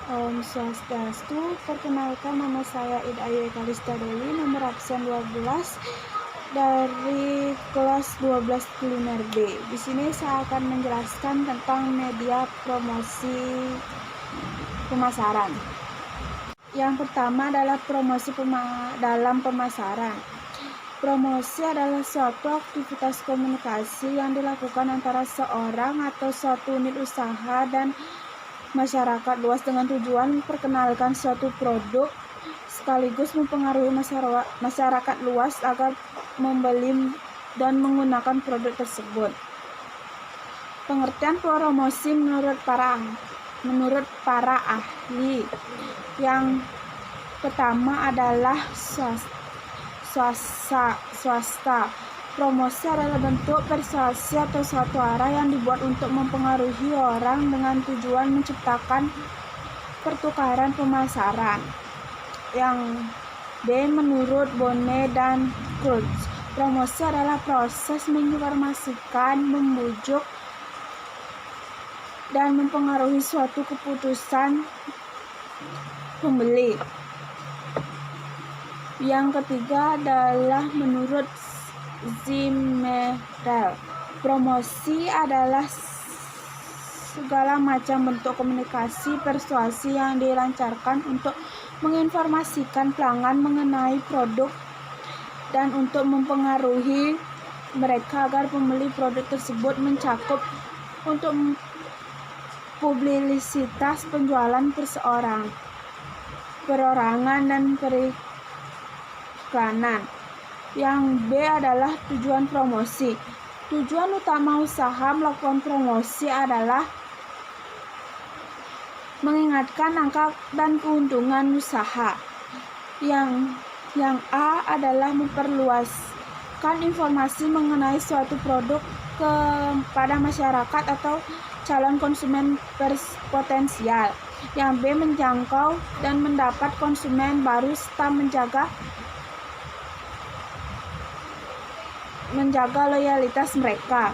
Om Swastiastu, perkenalkan nama saya Ida Ayu Ekalista Dewi, nomor absen 12 dari kelas 12 kuliner B. Di sini saya akan menjelaskan tentang media promosi pemasaran. Yang pertama adalah promosi dalam pemasaran. Promosi adalah suatu aktivitas komunikasi yang dilakukan antara seorang atau suatu unit usaha dan masyarakat luas dengan tujuan memperkenalkan suatu produk sekaligus mempengaruhi masyarakat luas agar membeli dan menggunakan produk tersebut. Pengertian promosi menurut para ahli yang pertama adalah swasta. Promosi adalah bentuk persuasi atau suatu arah yang dibuat untuk mempengaruhi orang dengan tujuan menciptakan pertukaran pemasaran. Yang B menurut Bonnet dan Kurtz, promosi adalah proses menginformasikan, membujuk, dan mempengaruhi suatu keputusan pembeli. Yang ketiga adalah menurut Zimmerel, promosi adalah segala macam bentuk komunikasi persuasi yang dilancarkan untuk menginformasikan pelanggan mengenai produk dan untuk mempengaruhi mereka agar membeli produk tersebut, mencakup untuk publisitas penjualan perorangan dan periklanan. Yang B adalah tujuan promosi. Tujuan utama usaha melakukan promosi adalah mengingatkan angka dan keuntungan usaha. Yang A adalah memperluaskan informasi mengenai suatu produk kepada masyarakat atau calon konsumen potensial. Yang B menjangkau dan mendapat konsumen baru serta menjaga loyalitas mereka.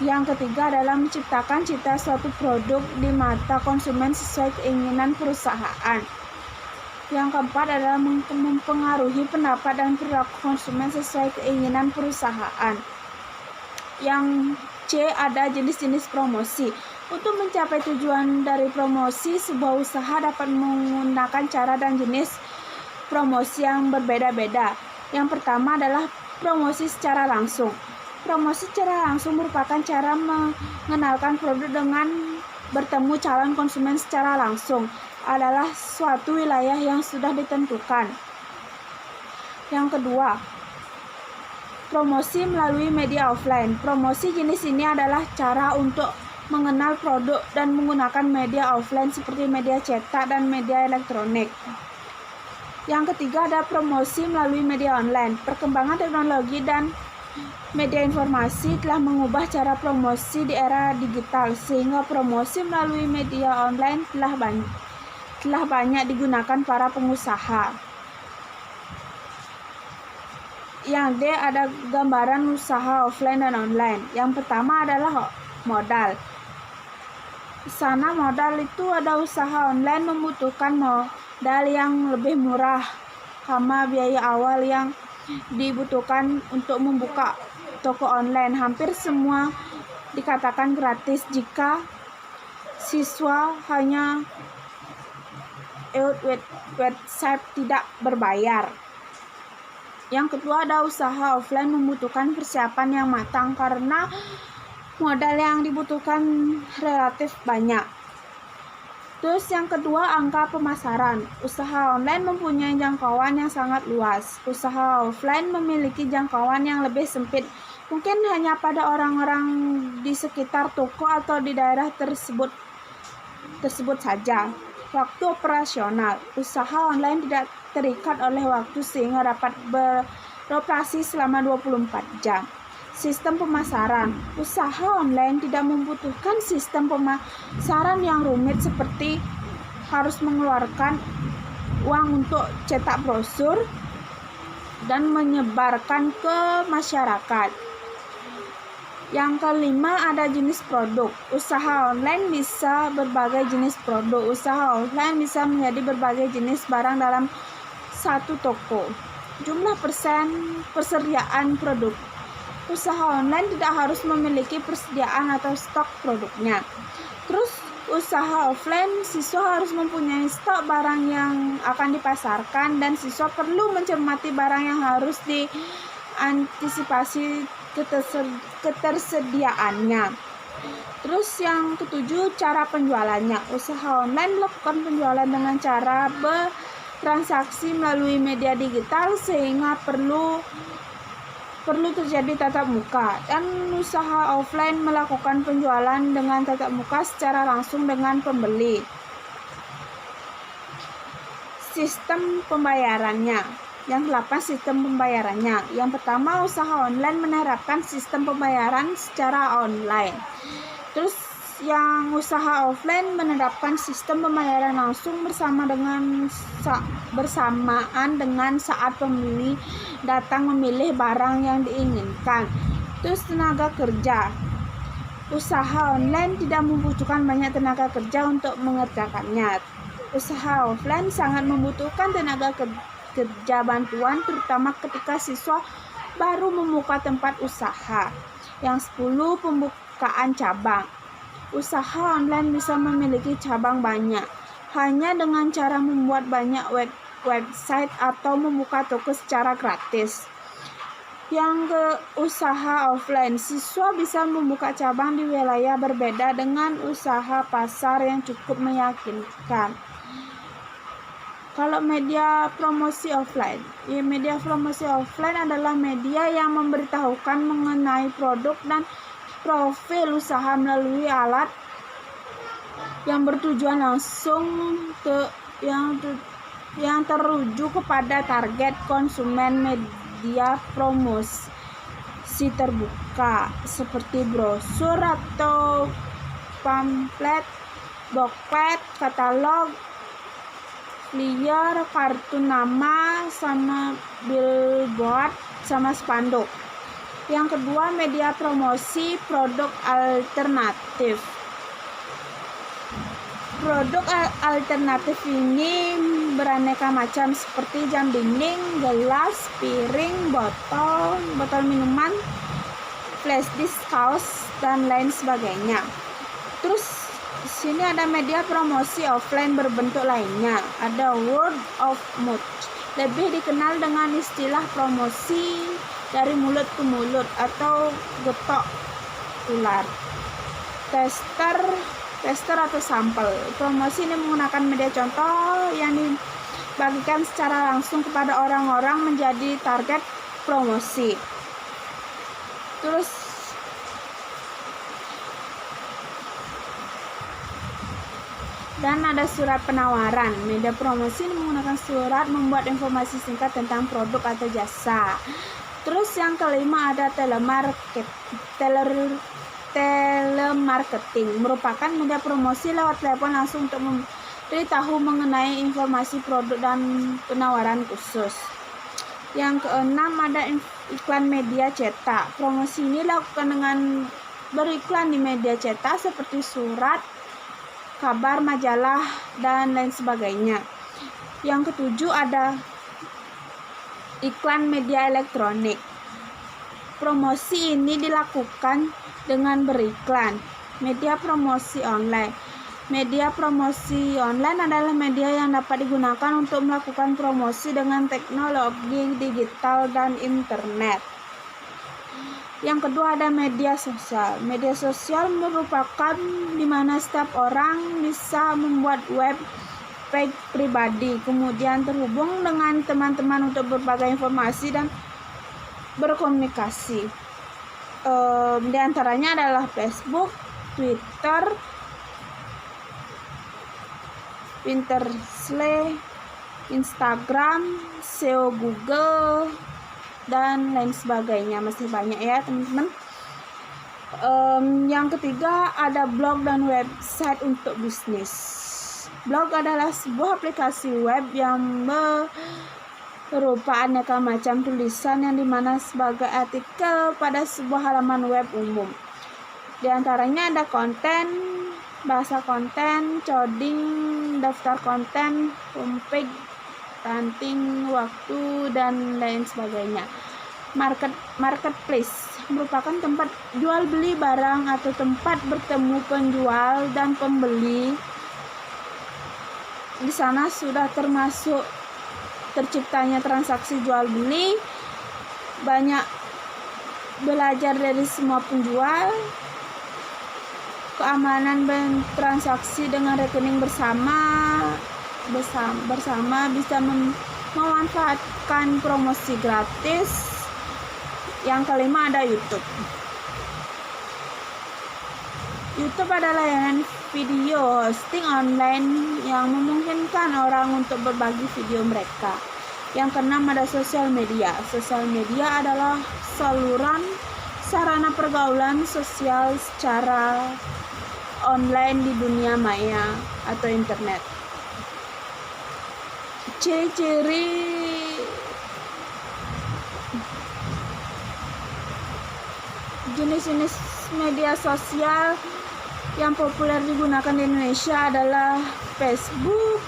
Yang ketiga adalah menciptakan cita suatu produk di mata konsumen sesuai keinginan perusahaan. Yang keempat adalah mempengaruhi pendapat dan perilaku konsumen sesuai keinginan perusahaan. Yang C ada jenis-jenis promosi. Untuk mencapai tujuan dari promosi, sebuah usaha dapat menggunakan cara dan jenis promosi yang berbeda-beda. Yang pertama adalah promosi secara langsung. Promosi secara langsung merupakan cara mengenalkan produk dengan bertemu calon konsumen secara langsung. Adalah suatu wilayah yang sudah ditentukan. Yang kedua, promosi melalui media offline. Promosi jenis ini adalah cara untuk mengenal produk dan menggunakan media offline seperti media cetak dan media elektronik. Yang ketiga ada promosi melalui media online. Perkembangan teknologi dan media informasi telah mengubah cara promosi di era digital sehingga promosi melalui media online telah banyak digunakan para pengusaha. Yang D ada gambaran usaha offline dan online. Yang pertama adalah modal. Di sana modal itu ada usaha online membutuhkan modal yang lebih murah karena biaya awal yang dibutuhkan untuk membuka toko online. Hampir semua dikatakan gratis jika siswa hanya website tidak berbayar. Yang kedua ada usaha offline membutuhkan persiapan yang matang karena modal yang dibutuhkan relatif banyak. Terus yang kedua angka pemasaran. Usaha online mempunyai jangkauan yang sangat luas. Usaha offline memiliki jangkauan yang lebih sempit. Mungkin hanya pada orang-orang di sekitar toko atau di daerah tersebut saja. Waktu operasional. Usaha online tidak terikat oleh waktu sehingga dapat beroperasi selama 24 jam. Sistem pemasaran. Usaha online tidak membutuhkan sistem pemasaran yang rumit seperti harus mengeluarkan uang untuk cetak brosur dan menyebarkan ke masyarakat. Yang kelima ada jenis produk. Usaha online bisa berbagai jenis produk. Usaha offline bisa menjadi berbagai jenis barang dalam satu toko. Jumlah persediaan produk. Usaha online tidak harus memiliki persediaan atau stok produknya. Terus usaha offline, siswa harus mempunyai stok barang yang akan dipasarkan dan siswa perlu mencermati barang yang harus diantisipasi ketersediaannya. Terus yang ketujuh, cara penjualannya. Usaha online melakukan penjualan dengan cara bertransaksi melalui media digital sehingga perlu terjadi tatap muka, dan usaha offline melakukan penjualan dengan tatap muka secara langsung dengan pembeli. Sistem pembayarannya. Yang 8, sistem pembayarannya. Yang pertama, usaha online menerapkan sistem pembayaran secara online. Terus yang usaha offline menerapkan sistem pembayaran langsung bersamaan dengan saat pembeli datang memilih barang yang diinginkan. Terus tenaga kerja. Usaha online tidak membutuhkan banyak tenaga kerja untuk mengerjakannya. Usaha offline sangat membutuhkan tenaga kerja bantuan, terutama ketika siswa baru membuka tempat usaha. Yang 10, pembukaan cabang. Usaha online bisa memiliki cabang banyak hanya dengan cara membuat banyak website atau membuka toko secara gratis. Yang ke usaha offline, siswa bisa membuka cabang di wilayah berbeda dengan usaha pasar yang cukup meyakinkan. Kalau media promosi offline, media promosi offline adalah media yang memberitahukan mengenai produk dan profil usaha melalui alat yang bertujuan langsung yang teruju kepada target konsumen. Media promosi terbuka seperti brosur atau pamflet, booklet, katalog, flyer, kartu nama, sama billboard, sama spanduk. Yang kedua, media promosi produk alternatif. Produk alternatif ini beraneka macam seperti jam dinding, gelas, piring, botol minuman, flash disk, kaos, dan lain sebagainya. Terus di sini ada media promosi offline berbentuk lainnya. Ada word of mouth, lebih dikenal dengan istilah promosi dari mulut ke mulut atau getok ular. Tester atau sampel. Promosi ini menggunakan media contoh yang dibagikan secara langsung kepada orang-orang menjadi target promosi. Terus dan ada surat penawaran. Media promosi ini menggunakan surat membuat informasi singkat tentang produk atau jasa. Terus yang kelima ada telemarketing, merupakan media promosi lewat telepon langsung untuk memberitahu mengenai informasi produk dan penawaran khusus. Yang keenam ada iklan media cetak. Promosi ini dilakukan dengan beriklan di media cetak seperti surat, kabar, majalah, dan lain sebagainya. Yang ketujuh ada iklan media elektronik. Promosi ini dilakukan dengan beriklan. Media promosi online. Media promosi online adalah media yang dapat digunakan untuk melakukan promosi dengan teknologi digital dan internet. Yang kedua ada media sosial. Media sosial merupakan di mana setiap orang bisa membuat web page pribadi, kemudian terhubung dengan teman-teman untuk berbagai informasi dan berkomunikasi. Di antaranya adalah Facebook, Twitter, Pinterest, Instagram, SEO Google, dan lain sebagainya. Masih banyak ya teman-teman. Yang ketiga ada blog dan website untuk bisnis. Blog adalah sebuah aplikasi web yang berupa aneka macam tulisan yang dimana sebagai artikel pada sebuah halaman web umum. Di antaranya ada konten, bahasa konten, coding, daftar konten, homepage, ranting, waktu, dan lain sebagainya. Marketplace merupakan tempat jual beli barang atau tempat bertemu penjual dan pembeli. Di sana sudah termasuk terciptanya transaksi jual beli, banyak belajar dari semua penjual, keamanan dan transaksi dengan rekening bersama bisa memanfaatkan promosi gratis. Yang kelima ada YouTube. YouTube adalah layanan video hosting online yang memungkinkan orang untuk berbagi video mereka. Yang keenam ada sosial media. Sosial media adalah saluran sarana pergaulan sosial secara online di dunia maya atau internet. Ciri-ciri jenis-jenis media sosial yang populer digunakan di Indonesia adalah Facebook.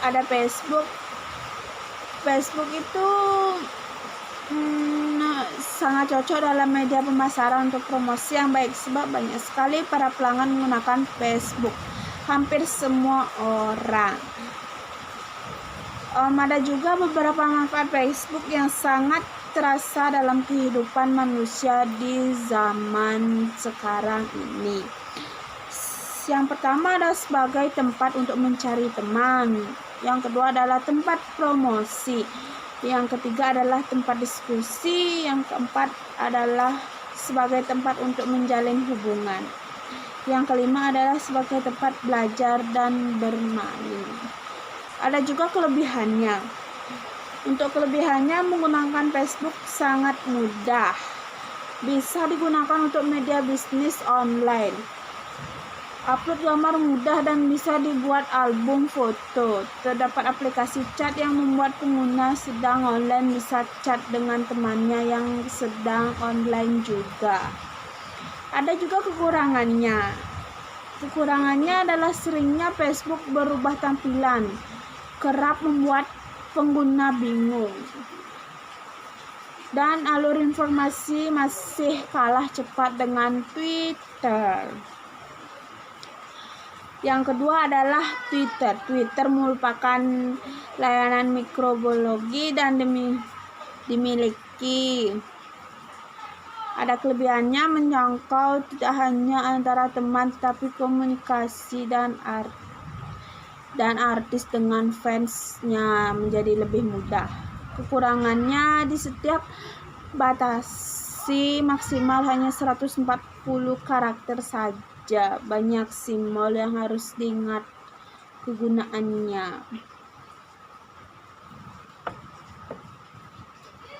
Ada Facebook. Facebook itu sangat cocok dalam media pemasaran untuk promosi yang baik sebab banyak sekali para pelanggan menggunakan Facebook. Hampir semua orang. Ada juga beberapa manfaat Facebook yang sangat terasa dalam kehidupan manusia di zaman sekarang ini. Yang pertama adalah sebagai tempat untuk mencari teman. Yang kedua adalah tempat promosi. Yang ketiga adalah tempat diskusi. Yang keempat adalah sebagai tempat untuk menjalin hubungan. Yang kelima adalah sebagai tempat belajar dan bermain. Ada juga kelebihannya. Untuk kelebihannya, menggunakan Facebook sangat mudah. Bisa digunakan untuk media bisnis online. Upload gambar mudah dan bisa dibuat album foto. Terdapat aplikasi chat yang membuat pengguna sedang online bisa chat dengan temannya yang sedang online juga. Ada juga kekurangannya. Kekurangannya adalah seringnya Facebook berubah tampilan, kerap membuat pengguna bingung, dan alur informasi masih kalah cepat dengan Twitter. Yang kedua adalah Twitter. Twitter merupakan layanan mikroblogi dan dimiliki. Ada kelebihannya menjangkau tidak hanya antara teman tetapi komunikasi dan artis dengan fansnya menjadi lebih mudah. Kekurangannya di setiap batasi maksimal hanya 140 karakter saja. Banyak simbol yang harus diingat kegunaannya.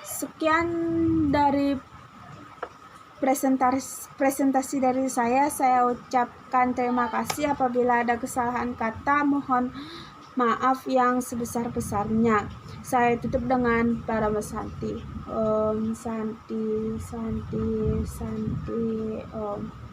Sekian dari presentasi dari saya ucapkan terima kasih. Apabila ada kesalahan kata, mohon maaf yang sebesar-besarnya. Saya tutup dengan Parama Santi. Om Santi, Santi, Santi, Om.